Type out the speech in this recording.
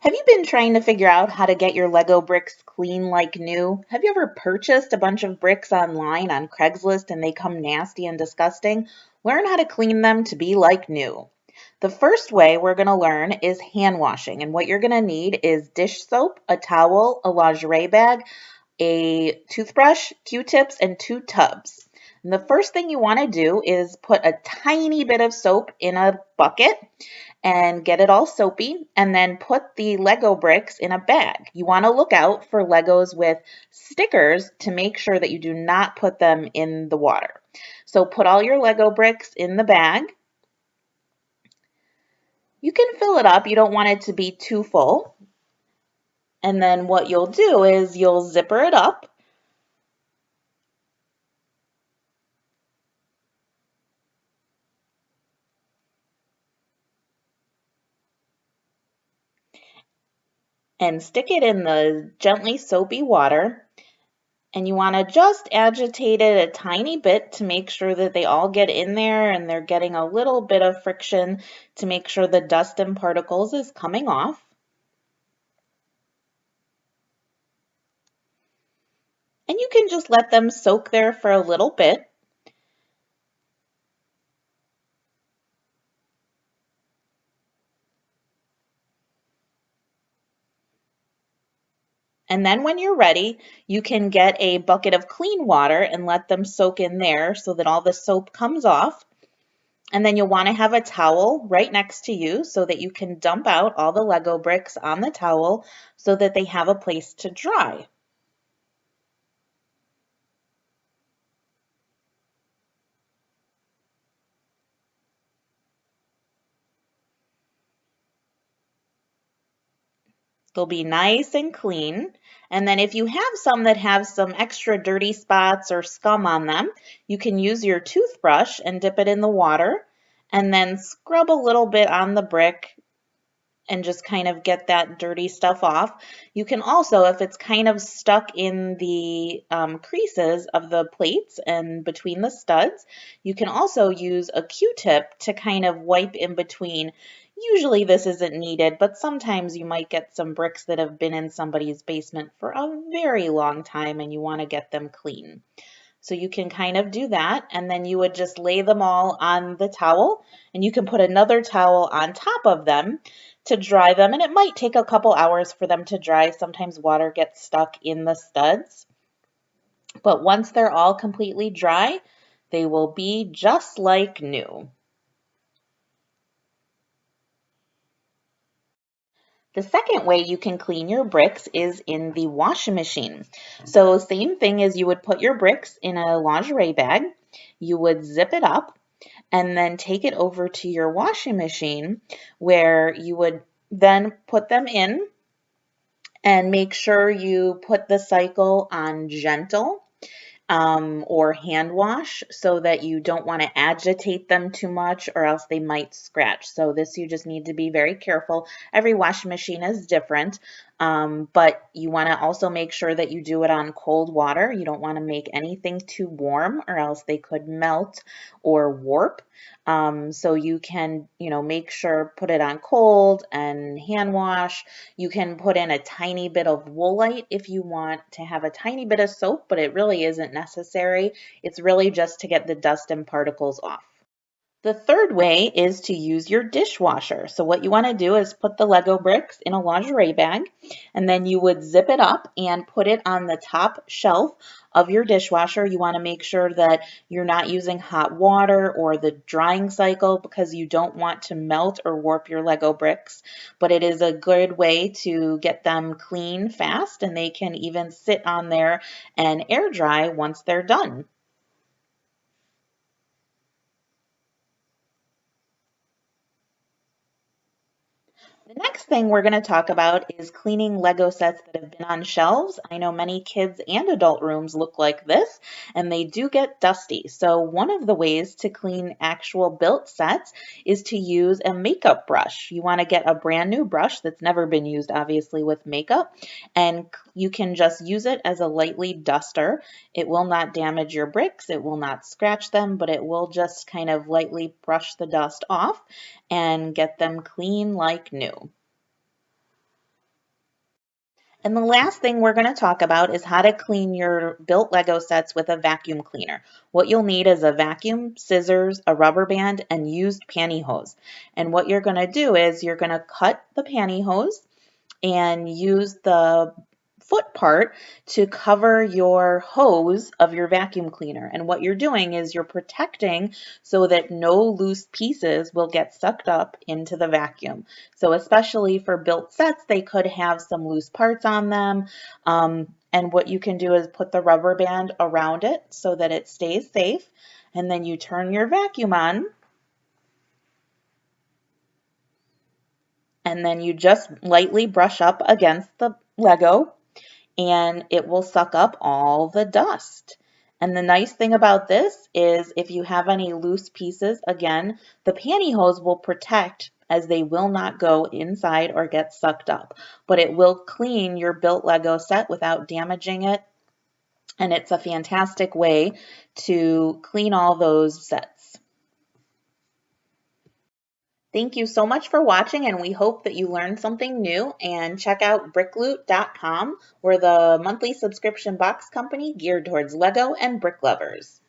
Have you been trying to figure out how to get your Lego bricks clean like new? Have you ever purchased a bunch of bricks online on Craigslist and they come nasty and disgusting? Learn how to clean them to be like new. The first way we're going to learn is hand washing, and what you're going to need is dish soap, a towel, a lingerie bag, a toothbrush, Q-tips, and 2 tubs. And the first thing you want to do is put a tiny bit of soap in a bucket and get it all soapy, and then put the Lego bricks in a bag. You want to look out for Legos with stickers to make sure that you do not put them in the water. So put all your Lego bricks in the bag. You can fill it up. You don't want it to be too full. And then what you'll do is you'll zipper it up. And stick it in the gently soapy water. And you want to just agitate it a tiny bit to make sure that they all get in there and they're getting a little bit of friction to make sure the dust and particles is coming off. And you can just let them soak there for a little bit. And then when you're ready, you can get a bucket of clean water and let them soak in there so that all the soap comes off. And then you'll want to have a towel right next to you so that you can dump out all the Lego bricks on the towel so that they have a place to dry. They'll be nice and clean. And then if you have some that have some extra dirty spots or scum on them, you can use your toothbrush and dip it in the water and then scrub a little bit on the brick and just kind of get that dirty stuff off. You can also, if it's kind of stuck in the creases of the plates and between the studs, you can also use a Q-tip to kind of wipe in between. Usually this isn't needed, but sometimes you might get some bricks that have been in somebody's basement for a very long time and you want to get them clean. So you can kind of do that, and then you would just lay them all on the towel, and you can put another towel on top of them to dry them, and it might take a couple hours for them to dry. Sometimes water gets stuck in the studs, but once they're all completely dry, they will be just like new. The second way you can clean your bricks is in the washing machine. So same thing as you would put your bricks in a lingerie bag, you would zip it up and then take it over to your washing machine where you would then put them in and make sure you put the cycle on gentle or hand wash so that you don't want to agitate them too much or else they might scratch. So this you just need to be very careful. Every washing machine is different, but you want to also make sure that you do it on cold water. You don't want to make anything too warm or else they could melt or warp. So you can, make sure put it on cold and hand wash. You can put in a tiny bit of woolite if you want to have a tiny bit of soap, but it really isn't necessary. It's really just to get the dust and particles off. The third way is to use your dishwasher. So what you want to do is put the Lego bricks in a lingerie bag, and then you would zip it up and put it on the top shelf of your dishwasher. You want to make sure that you're not using hot water or the drying cycle because you don't want to melt or warp your Lego bricks, but it is a good way to get them clean fast, and they can even sit on there and air dry once they're done. The next thing we're going to talk about is cleaning Lego sets that have been on shelves. I know many kids and adult rooms look like this, and they do get dusty. So one of the ways to clean actual built sets is to use a makeup brush. You want to get a brand new brush that's never been used, obviously, with makeup, and you can just use it as a lightly duster. It will not damage your bricks, it will not scratch them, but it will just kind of lightly brush the dust off and get them clean like new. And the last thing we're going to talk about is how to clean your built Lego sets with a vacuum cleaner. What you'll need is a vacuum, scissors, a rubber band, and used pantyhose. And what you're going to do is you're going to cut the pantyhose and use the foot part to cover your hose of your vacuum cleaner. And what you're doing is you're protecting so that no loose pieces will get sucked up into the vacuum. So especially for built sets, they could have some loose parts on them. And what you can do is put the rubber band around it so that it stays safe. And then you turn your vacuum on. And then you just lightly brush up against the Lego and it will suck up all the dust. And the nice thing about this is if you have any loose pieces, again, the pantyhose will protect as they will not go inside or get sucked up. But it will clean your built Lego set without damaging it. And it's a fantastic way to clean all those sets. Thank you so much for watching, and we hope that you learned something new. And check out brickloot.com. We're the monthly subscription box company geared towards Lego and brick lovers.